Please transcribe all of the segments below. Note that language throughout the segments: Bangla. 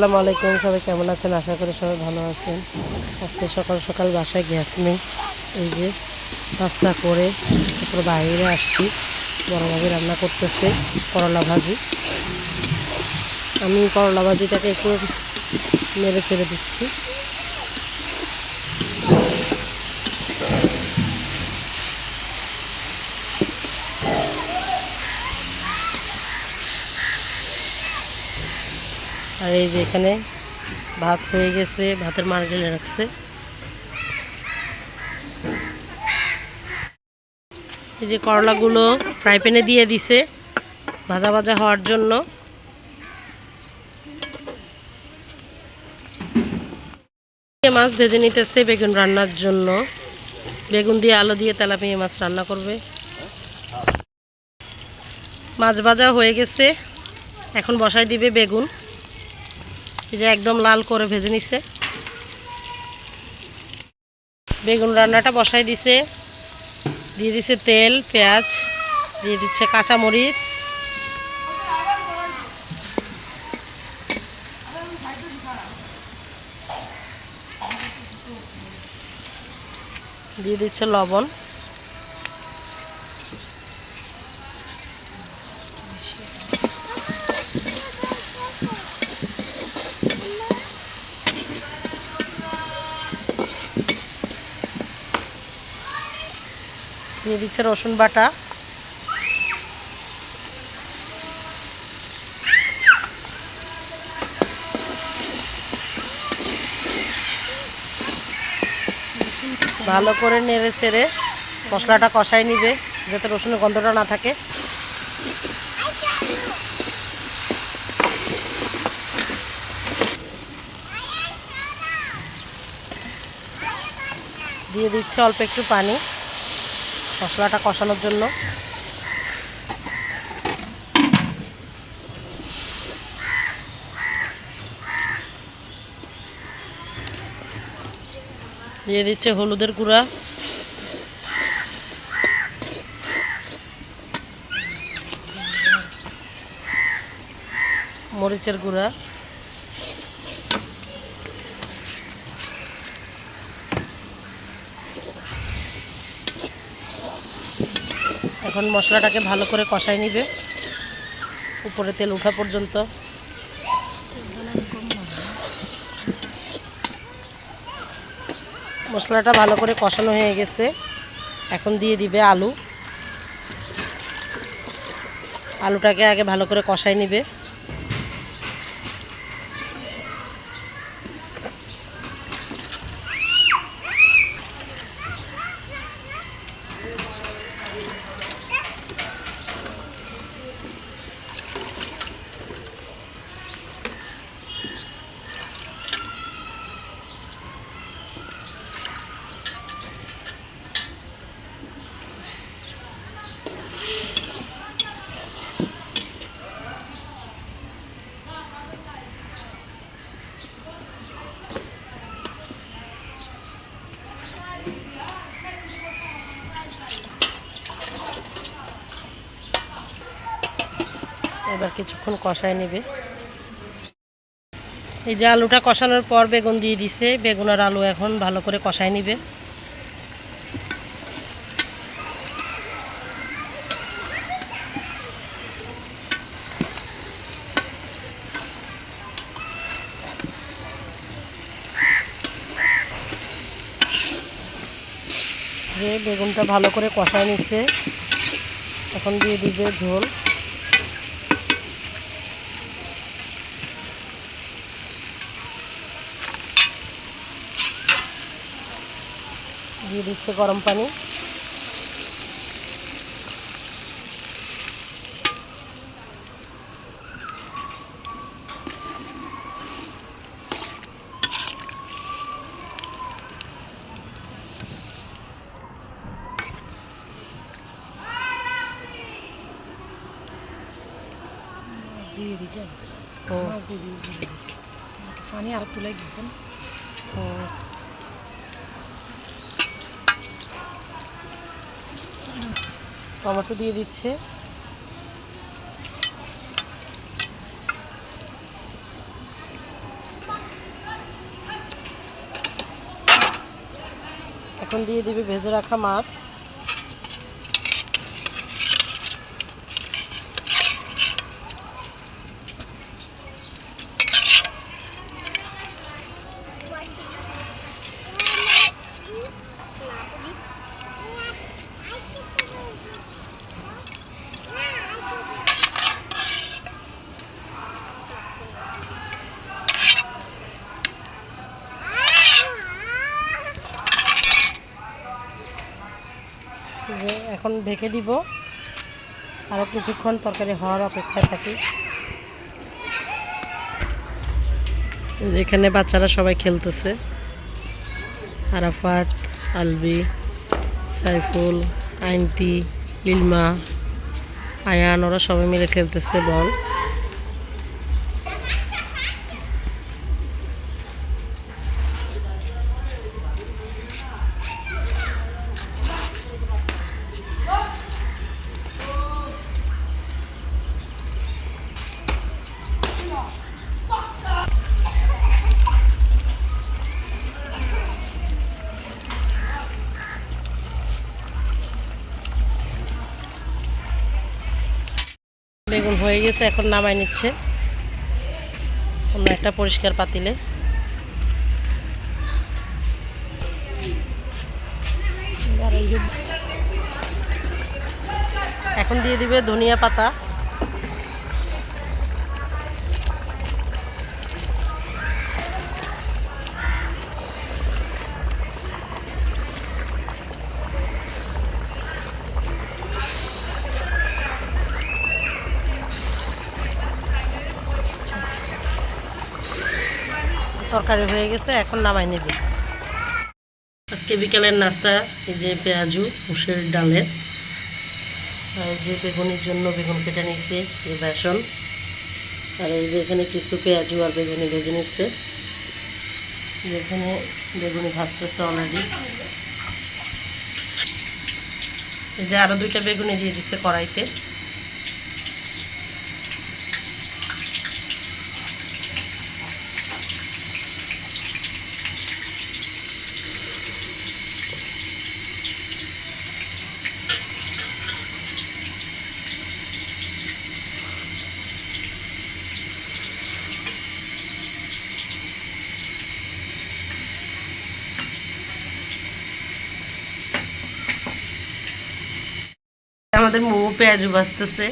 আসসালামু আলাইকুম, সবাই কেমন আছেন? আশা করি সবাই ভালো আছেন। আজকে সকাল সকাল বাসায় গ্যাস নেই, এই যে নাস্তা করে তারপরে বাইরে আসছি। বড় ভাজি রান্না করতেছে করলা ভাজি। আমি করলা ভাজিটাকে একটু নেড়ে চেড়ে দিচ্ছি। আর এই যে এখানে ভাত হয়ে গেছে, ভাতের মার ঢেলে রাখছে। এই যে করলাগুলো ফ্রাই প্যানে দিয়ে দিছে ভাজা ভাজা হওয়ার জন্য। মাছ ভেজে নিতেছে বেগুন রান্নার জন্য। বেগুন দিয়ে আলু দিয়ে তেলাপিয়া মাছ রান্না করবে। মাছ ভাজা হয়ে গেছে, এখন বসাই দিবে বেগুন। এই যে একদম লাল করে ভেজে নিছে। বেগুন রান্নাটা বসাই দিছে, দিয়ে দিছে তেল, পেঁয়াজ, দিয়ে দিচ্ছে কাঁচামরিচ, দিয়ে দিচ্ছে লবণ। দিয়ে দিচ্ছে রসুন বাটা। ভালো করে নেড়ে চেড়ে মশলাটা কষাই নিবে যাতে রসুনের গন্ধটা না থাকে। দিয়ে দিচ্ছে অল্প একটু পানি মশলাটা কষানোর জন্য। দিয়ে দিচ্ছে হলুদের গুঁড়া, মরিচের গুঁড়া, এখন মশলাটাকে ভালো করে কষাই নিবে উপরে তেল ওঠা পর্যন্ত। মশলাটা ভালো করে কষানো হয়ে গেছে, এখন দিয়ে দিবে আলু। আলুটাকে আগে ভালো করে কষাই নিবে। এবার কিছুক্ষণ কষায় নেবে। এই যে আলুটা কষানোর পর বেগুন দিয়ে দিছে, বেগুন আর আলু এখন ভালো করে কষায় নিবে। যে বেগুনটা ভালো করে কষায় নিচ্ছে, এখন দিয়ে দিবে ঝোল। দিয়ে দিচ্ছে গরম পানি। দিয়ে দিতে মাছ দিয়ে দিয়ে পানি আর একটু লাগবে। টমেটো দিয়ে দিচ্ছে। এখন দিয়ে দিবে ভেজে রাখা মাছ। এখন ঢেকে দিব, আরো কিছুক্ষণ তরকারি হওয়ার অপেক্ষায় থাকি। যেখানে বাচ্চারা সবাই খেলতেছে, আরাফাত, আলবি, সাইফুল, আইনতি, ইলমা, আয়ান, ওরা সবাই মিলে খেলতেছে বল। বেগুন হয়ে গেছে, এখন নামাই নিচ্ছে অন্য একটা পরিষ্কার পাতিলে। এখন দিয়ে দিবে ধনিয়া পাতা। তরকারি হয়ে গেছে, এখন নামাই নেবে। আজকে বিকালের নাস্তা এই যে পেঁয়াজু মুসুর ডালের, আর এই যে বেগুনের জন্য বেগুন কেটে নিচ্ছে, এই বেসন, আর এই যে এখানে কিছু পেঁয়াজু আর বেগুনি ভেজে নিচ্ছে। যেখানে বেগুনি ভাজতেছে অলরেডি। এই যে আরো 2টা বেগুনি দিয়ে দিচ্ছে কড়াইতে। আমাদের মোমো পেঁয়াজু ভাজতেছে,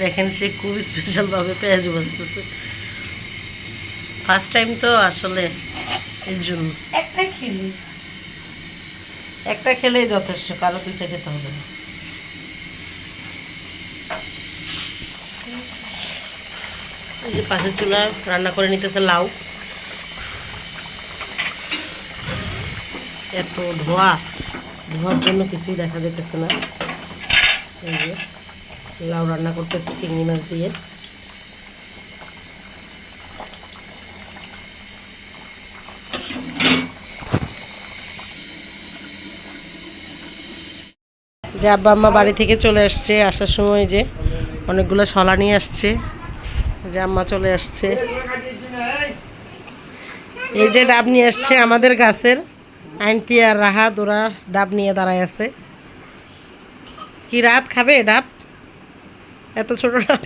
দেখেন সে খুব স্পেশালভাবে পেঁয়াজু ভাজতেছে। ফার্স্ট টাইম তো আসলে, এর জন্য একটা খেলেই যথেষ্ট, কারো 2টা খেতে হবে না। এই যে পাশের চুলা রান্না করে নিতেছে লাউ। এত ধোঁয়ার জন্য কিছুই দেখা যেতেছে না। এই যে লাউ রান্না করতেছে চিংড়ি মাছ দিয়ে। যে আব্বা আম্মা বাড়ি থেকে চলে আসছে, আসার সময় যে অনেকগুলো শলা নিয়ে আসছে, যে আম্মা চলে আসছে। এই যে ডাব নিয়ে আসছে আমাদের গাছের, আইনতি আর রাহাত, ওরা ডাব নিয়ে দাঁড়ায় আছে। কি রাত খাবে ডাব? এত ছোট ডাব।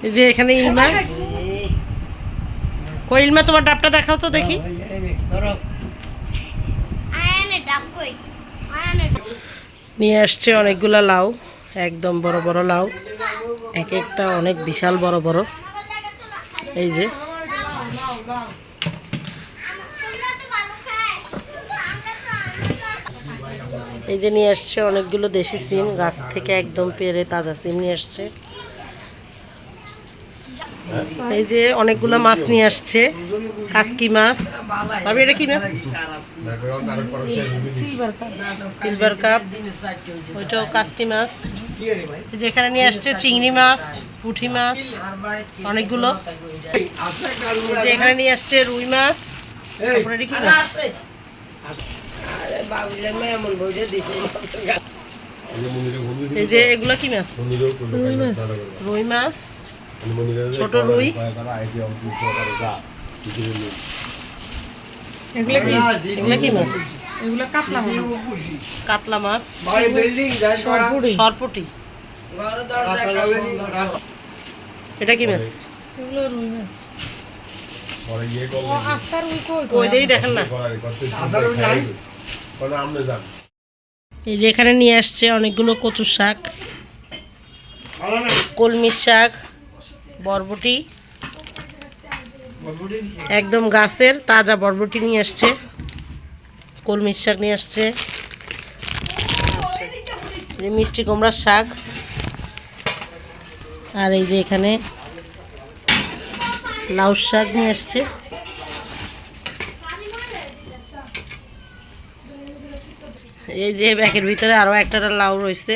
এই যে এখানে ইলমা, কই ইলমা তোমার ডাবটা দেখাও তো দেখি। নিয়ে আসছে অনেকগুলা লাউ, একদম বড় বড় লাউ, এক একটা অনেক বিশাল বড় বড়। এই যে নিয়ে আসছে অনেকগুলো দেশি সিম, গাছ থেকে একদম পেড়ে তাজা সিম নিয়ে আসছে। এই যে অনেকগুলো মাছ নিয়ে আসছে, কাসকি মাছ। ভাবি এটা কি মাছ? সিলভার কাপ, ওইটাও কাসকি মাছ। এই যে এখানে নিয়ে আসছে চিংড়ি মাছ, পুঁটি মাছ অনেকগুলো। এই যে এখানে নিয়ে আসছে রুই মাছ। তারপরে এটা কি মাছ? এই যে এগুলো কি মাছ? রুই মাছ। ছোট রুই। এগুলো কি এগুলা কি মাছ? এগুলো কাতলা মনে হয়। কাতলা মাছ, সরপুরি। সরপুটি। এটা কি মাছ? এগুলো রুই মাছ। ও আস্তা রুই কই দেই দেখেন না। এই যে এখানে নিয়ে আসছে অনেকগুলো কচুর শাক, কলমির শাক, বরবটি, একদম গাছের তাজা বরবটি নিয়ে আসছে, কলমির শাক নিয়ে আসছে, যে মিষ্টি কুমড়ার শাক, আর এই যে এখানে লাউ শাক নিয়ে আসছে। এই যে ব্যাগের ভিতরে আরো একটা লাউ রয়েছে।